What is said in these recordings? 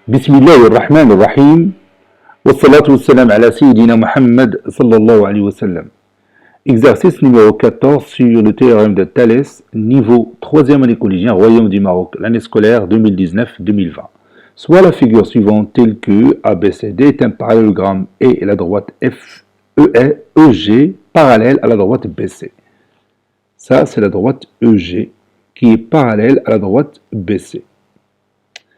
بسم الله الرحمن الرحيم والصلاة والسلام على سيدنا Muhammad sallallahu alayhi wa sallam. Exercice numéro 14 sur le théorème de Thalès, niveau 3e année collégien, Royaume du Maroc, l'année scolaire 2019-2020. Soit la figure suivante telle que ABCD est un parallélogramme et la droite EG parallèle à la droite BC. Ça, c'est la droite EG qui est parallèle à la droite BC.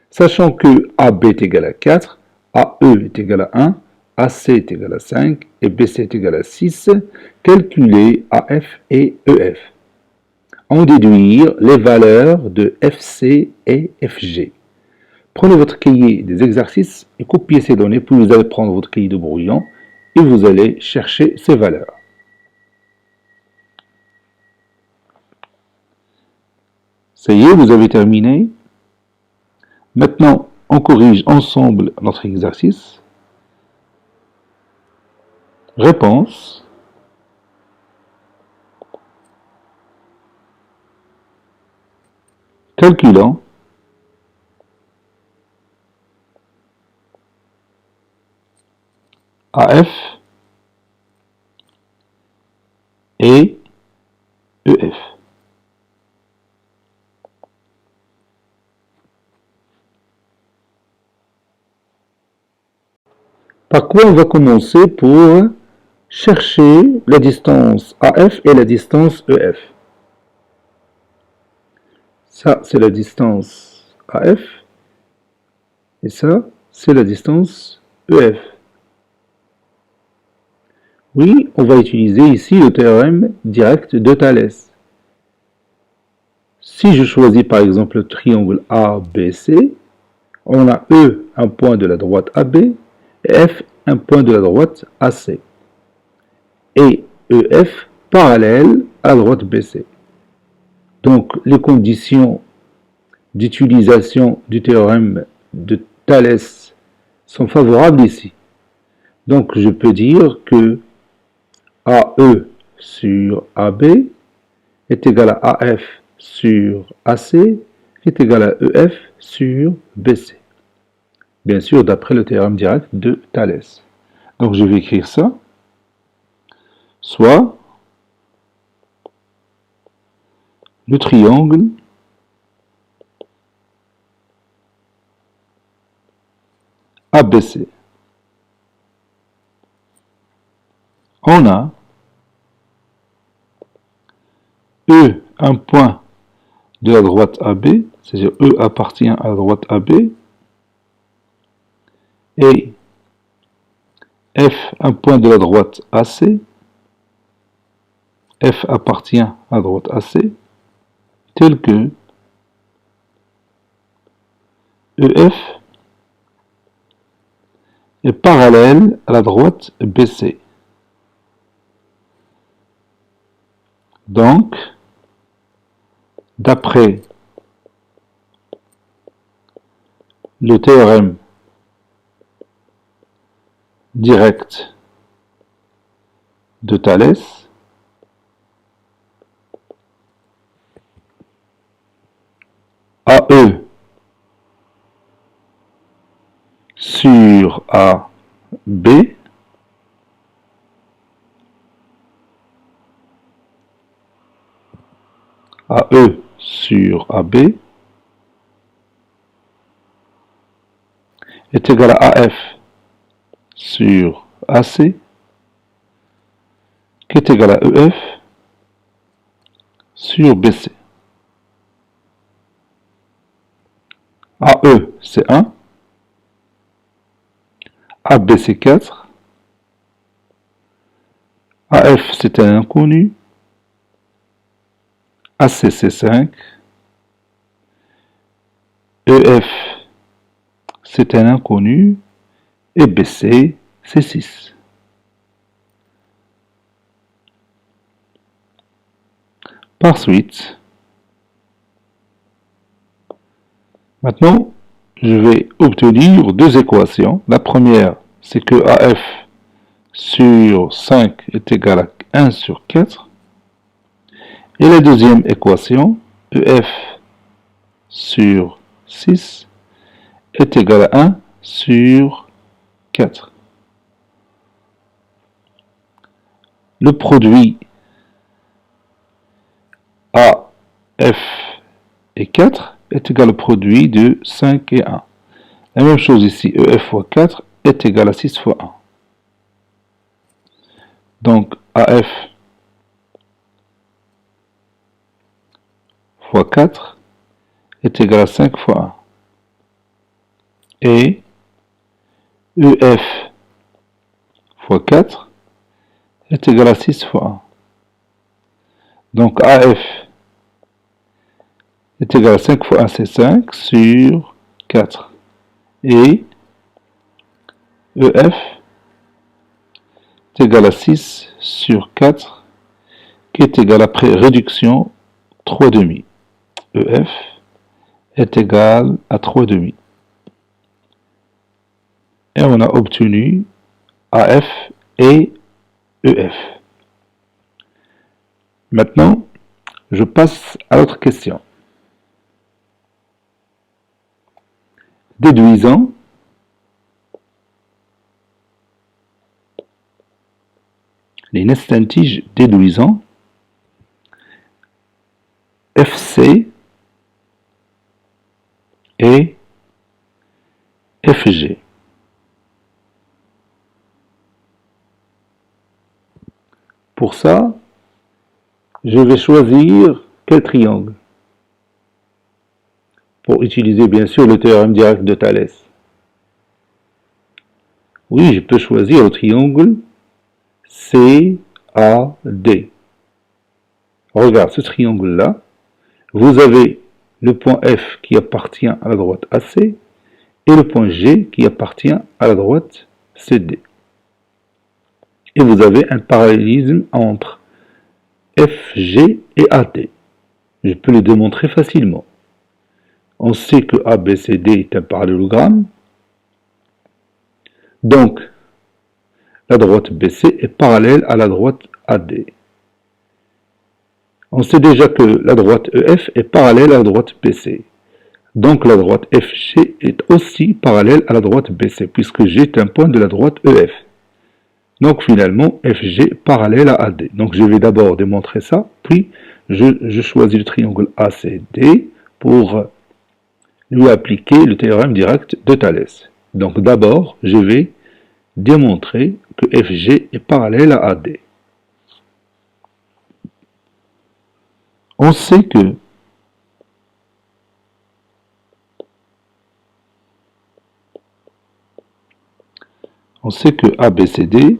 Sachant que AB est égal à 4, AE est égal à 1, AC est égal à 5 et BC est égal à 6, calculez AF et EF. En déduire les valeurs de FC et FG. Prenez votre cahier des exercices et copiez ces données, puis vous allez prendre votre cahier de brouillon et vous allez chercher ces valeurs. Ça y est, vous avez terminé. Maintenant, on corrige ensemble notre exercice. Réponse. Calculant. AF et EF. Par quoi on va commencer pour chercher la distance AF et la distance EF. Ça, c'est la distance AF et ça, c'est la distance EF. Oui, on va utiliser ici le théorème direct de Thalès. Si je choisis par exemple le triangle ABC, on a E, un point de la droite AB, et F, un point de la droite AC. Et EF parallèle à la droite BC. Donc, les conditions d'utilisation du théorème de Thalès sont favorables ici. Donc, je peux dire que AE sur AB est égal à AF sur AC est égal à EF sur BC. Bien sûr, d'après le théorème direct de Thalès. Donc, je vais écrire ça. Soit le triangle ABC. On a E, un point de la droite AB, c'est-à-dire E appartient à la droite AB, et F, un point de la droite AC, F appartient à la droite AC, tel que EF est parallèle à la droite BC. Donc, d'après le théorème direct de Thalès, AE sur AB AE sur AB est égal à AF sur AC qui est égal à EF sur BC. AE c'est 1, AB c'est 4, AF c'est un inconnu, AC c'est 5, EF c'est un inconnu et BC c'est 6. Par suite, maintenant, je vais obtenir deux équations. La première, c'est que AF sur 5 est égal à 1 sur 4. Et la deuxième équation, EF sur 6 est égal à 1 sur 4. Le produit AF et 4 est égal au produit de 5 et 1. La même chose ici, EF fois 4 est égal à 6 fois 1. Donc AF fois 4 est égal à 5 fois 1. Et EF fois 4 est égal à 6 fois 1. Donc AF est égal à 5 fois 1, c'est 5 sur 4. Et EF est égal à 6 sur 4, qui est égal après réduction 3 demi. EF est égal à 3 demi. Et on a obtenu AF et EF. Maintenant, je passe à l'autre question. Déduisant les nestentiges déduisant FC et FG. Pour ça, je vais choisir quel triangle? Pour utiliser bien sûr le théorème direct de Thalès. Oui, je peux choisir le triangle CAD. Regarde ce triangle-là. Vous avez le point F qui appartient à la droite AC et le point G qui appartient à la droite CD. Et vous avez un parallélisme entre FG et AD. Je peux le démontrer facilement. On sait que ABCD est un parallélogramme. Donc, la droite BC est parallèle à la droite AD. On sait déjà que la droite EF est parallèle à la droite BC. Donc la droite FG est aussi parallèle à la droite BC, puisque G est un point de la droite EF. Donc finalement, FG parallèle à AD. Donc je vais d'abord démontrer ça, puis je choisis le triangle ACD pour lui appliquer le théorème direct de Thalès. Donc d'abord, je vais démontrer que FG est parallèle à AD. On sait que ABCD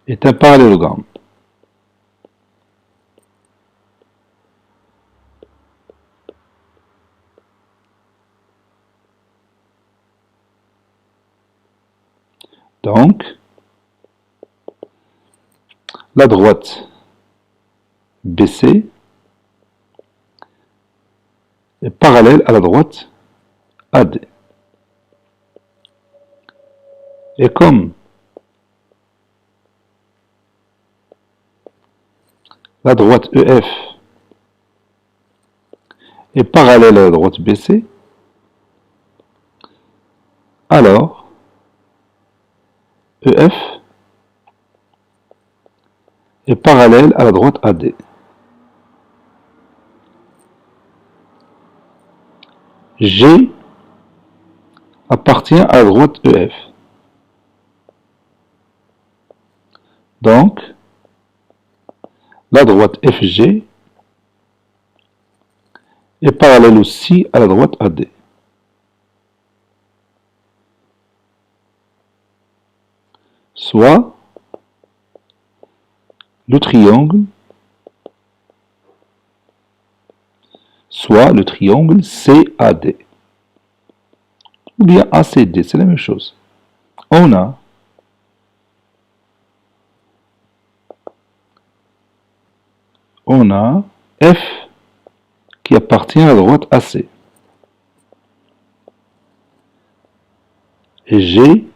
est un parallélogramme. Donc, la droite BC est parallèle à la droite AD. Et comme la droite EF est parallèle à la droite BC, alors EF est parallèle à la droite AD. G appartient à la droite EF. Donc, la droite FG est parallèle aussi à la droite AD. Soit le triangle CAD. Ou bien ACD, c'est la même chose. On a F qui appartient à la droite AC. Et G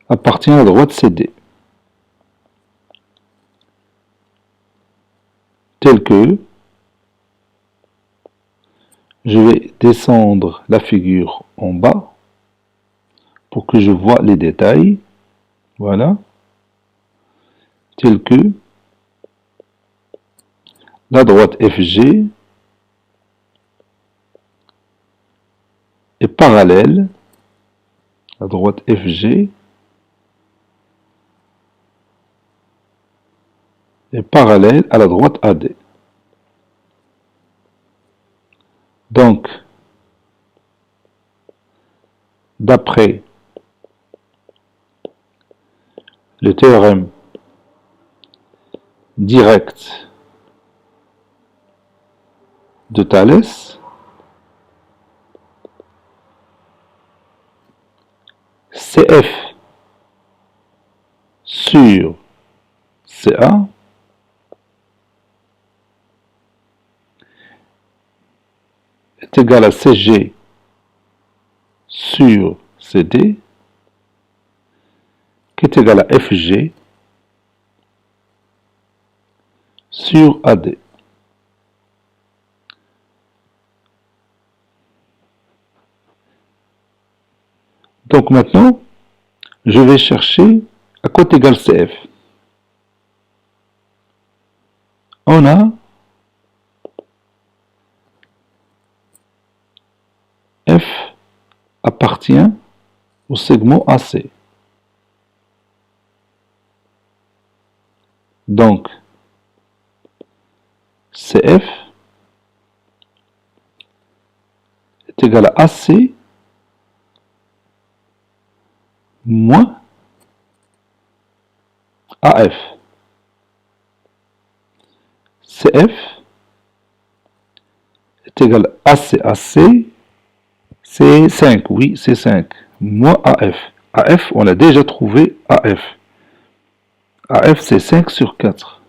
appartient à la droite CD. Tel que Je vais descendre la figure en bas pour que je vois les détails. Voilà. Tel que la droite FG est parallèle. La droite FG est parallèle à la droite AD. Donc, d'après le théorème direct de Thalès, CF sur CA est égal à CG sur CD, qui est égal à FG sur AD. Donc maintenant, je vais chercher à quoi est égal CF. On a F appartient au segment AC. Donc, CF est égal à AC moins AF. CF est égal à AC, c'est 5, oui, c'est 5, moins AF. AF, on a déjà trouvé AF. AF, c'est 5 sur 4.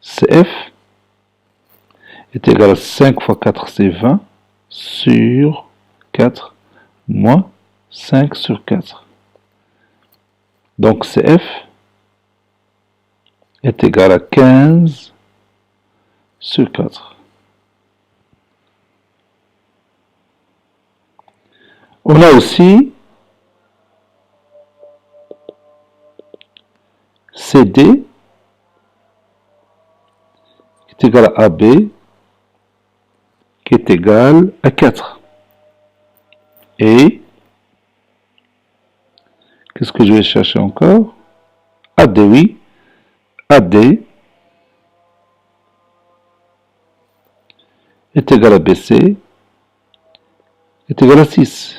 CF est égal à 5 fois 4, c'est 20, sur 4, moins 5 sur 4. Donc CF est égal à 15 sur 4. On a aussi CD qui est égal à AB qui est égal à 4. Et qu'est-ce que je vais chercher encore? AD, oui. AD est égal à BC est égal à 6.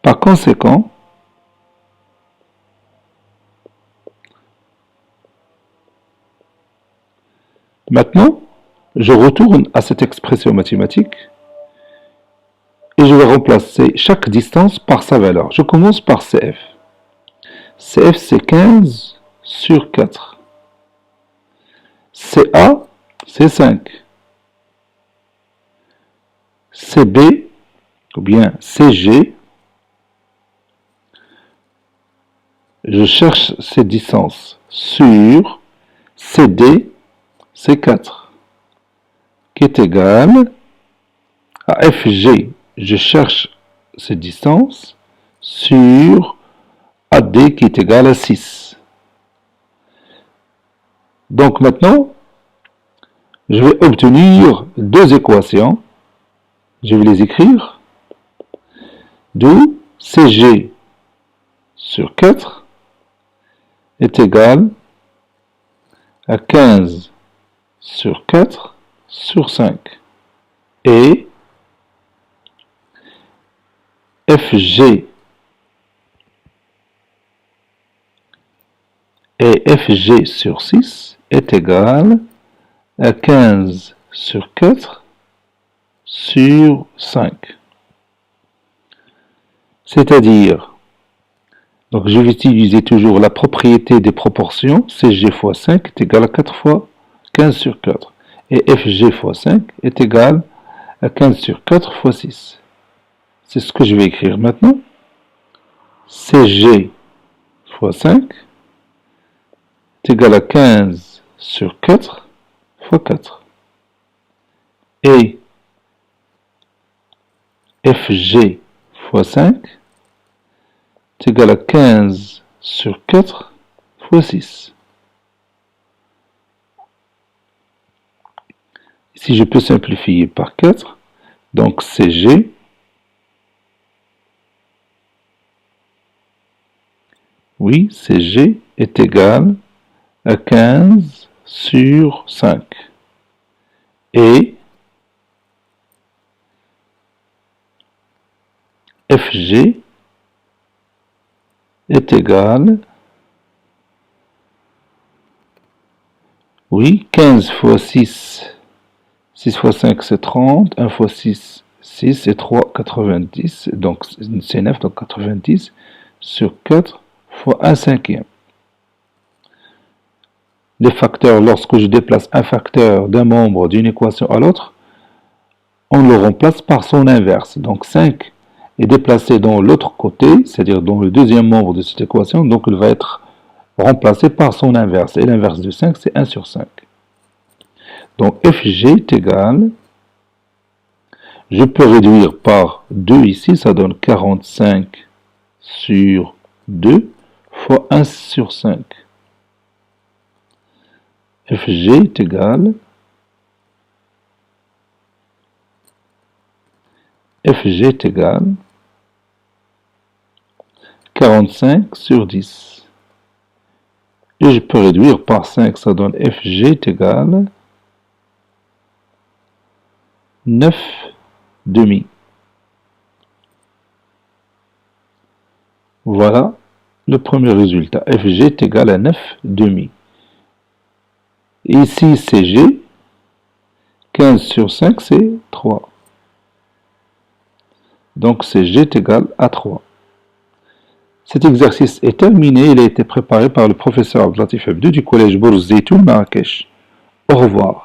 Par conséquent, maintenant, je retourne à cette expression mathématique et je vais remplacer chaque distance par sa valeur. Je commence par CF. CF, c'est 15 sur 4. CA, c'est 5. CB, ou bien CG, je cherche cette distance sur CD, c'est 4, qui est égal à FG. Je cherche cette distance sur AD qui est égal à 6. Donc maintenant, je vais obtenir deux équations. Je vais les écrire. D'où CG sur 4 est égal à 15 sur 4 sur 5. Et FG sur 6 est égal à 15 sur 4 sur 5. C'est-à-dire, donc je vais utiliser toujours la propriété des proportions, CG fois 5 est égal à 4 fois 15 sur 4. Et FG fois 5 est égal à 15 sur 4 fois 6. C'est ce que je vais écrire maintenant. CG fois 5 est égal à 15 sur 4 fois 4. et FG fois 5 est égal à 15 sur 4 fois 6. Ici, je peux simplifier par 4. Donc, CG oui, CG est égal à 15 sur 5. Et FG est égal, oui, 15 fois 6, 6 fois 5 c'est 30, 1 fois 6, 6 et 3, 90, donc c'est 9, donc 90 sur 4 fois 1 cinquième. Les facteurs, lorsque je déplace un facteur d'un membre d'une équation à l'autre, on le remplace par son inverse. Donc 5 est déplacé dans l'autre côté, c'est-à-dire dans le deuxième membre de cette équation, donc il va être remplacé par son inverse. Et l'inverse de 5, c'est 1 sur 5. Donc FG est égal, je peux réduire par 2 ici, ça donne 45 sur 2 fois 1 sur 5. FG est égal, FG est égal 45 sur 10. Et je peux réduire par 5, ça donne FG est égal 9 demi. Voilà le premier résultat. FG est égal à 9 demi. Et ici, CG, 15 sur 5, c'est 3. Donc, CG est égal à 3. Cet exercice est terminé. Il a été préparé par le professeur Abdelatif Abdou du collège Bourz Zeytoun Marrakech. Au revoir.